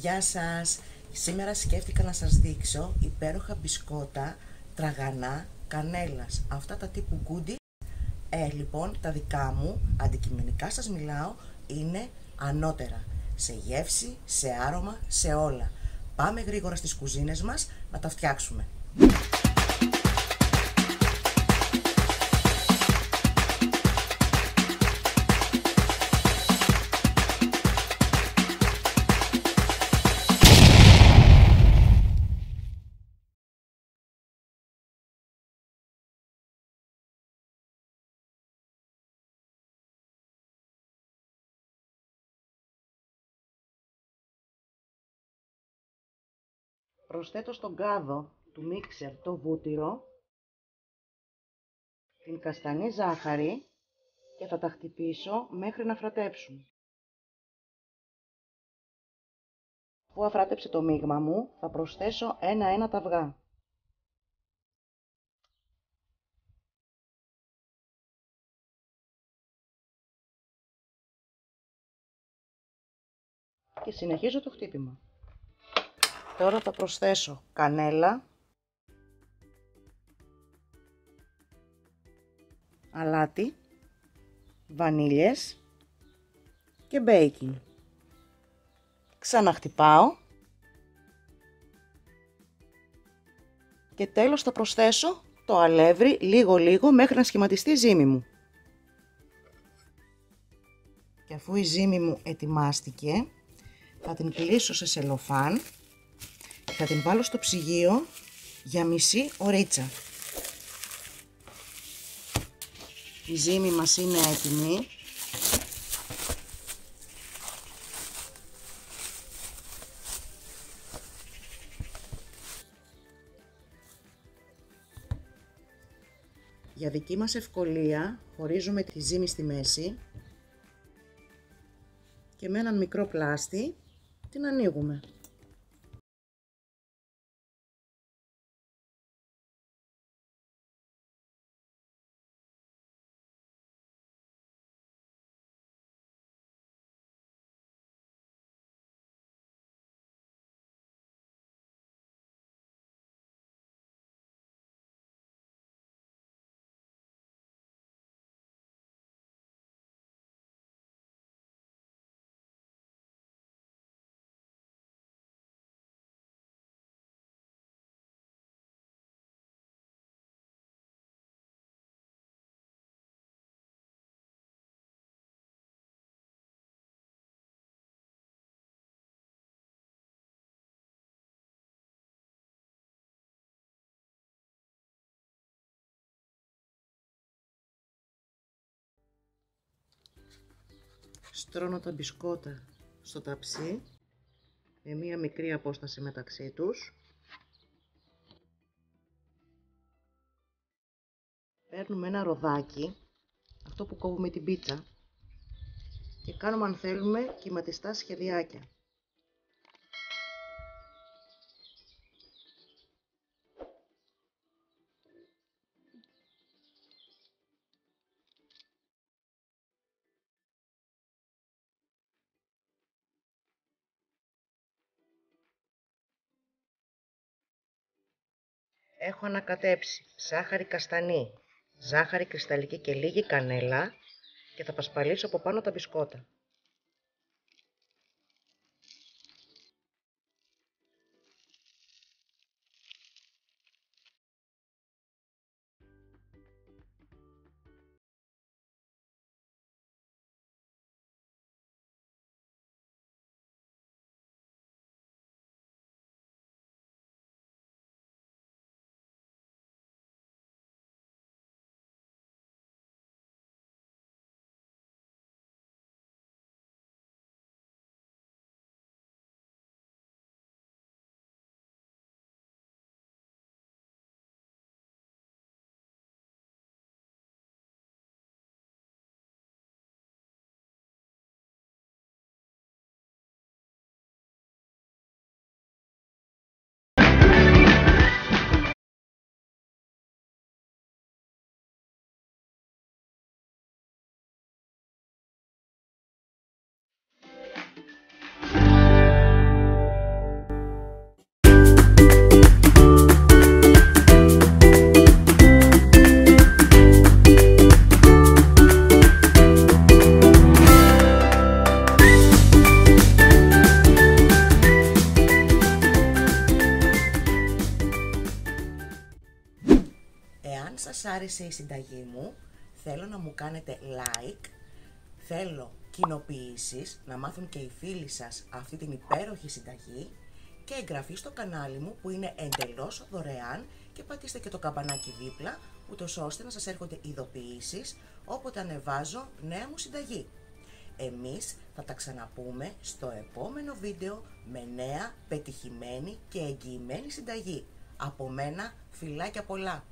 Γεια σας! Σήμερα σκέφτηκα να σας δείξω υπέροχα μπισκότα τραγανά κανέλας. Αυτά τα τύπου γκούντι. Λοιπόν, τα δικά μου, αντικειμενικά σας μιλάω, είναι ανώτερα. Σε γεύση, σε άρωμα, σε όλα. Πάμε γρήγορα στις κουζίνες μας να τα φτιάξουμε. Προσθέτω στον κάδο του μίξερ το βούτυρο, την καστανή ζάχαρη και θα τα χτυπήσω μέχρι να φρατέψουν. Αφού αφράτεψε το μείγμα μου, θα προσθέσω ένα-ένα τα αυγά. Και συνεχίζω το χτύπημα. Τώρα θα προσθέσω κανέλα, αλάτι, βανίλιες και μπέικινγκ. Ξαναχτυπάω και τέλος θα προσθέσω το αλεύρι λίγο μέχρι να σχηματιστεί η ζύμη μου. Και αφού η ζύμη μου ετοιμάστηκε, θα την κλείσω σε σελοφάν και θα την βάλω στο ψυγείο για μισή ωρίτσα. Η ζύμη μας είναι έτοιμη. Για δική μας ευκολία χωρίζουμε τη ζύμη στη μέση και με έναν μικρό πλάστη την ανοίγουμε. Στρώνω τα μπισκότα στο ταψί με μία μικρή απόσταση μεταξύ τους. Παίρνουμε ένα ροδάκι, αυτό που κόβουμε την πίτσα, και κάνουμε αν θέλουμε κυματιστά σχεδιάκια. Έχω ανακατέψει ζάχαρη καστανή, ζάχαρη κρυσταλλική και λίγη κανέλα και θα πασπαλίσω από πάνω τα μπισκότα. άρεσε η συνταγή μου, θέλω να μου κάνετε like, θέλω κοινοποιήσεις, να μάθουν και οι φίλοι σας αυτή την υπέροχη συνταγή και εγγραφή στο κανάλι μου που είναι εντελώς δωρεάν και πατήστε και το καμπανάκι δίπλα, ούτως ώστε να σας έρχονται ειδοποιήσεις όποτε ανεβάζω νέα μου συνταγή. Εμείς θα τα ξαναπούμε στο επόμενο βίντεο με νέα, πετυχημένη και εγγυημένη συνταγή. Από μένα φιλάκια πολλά!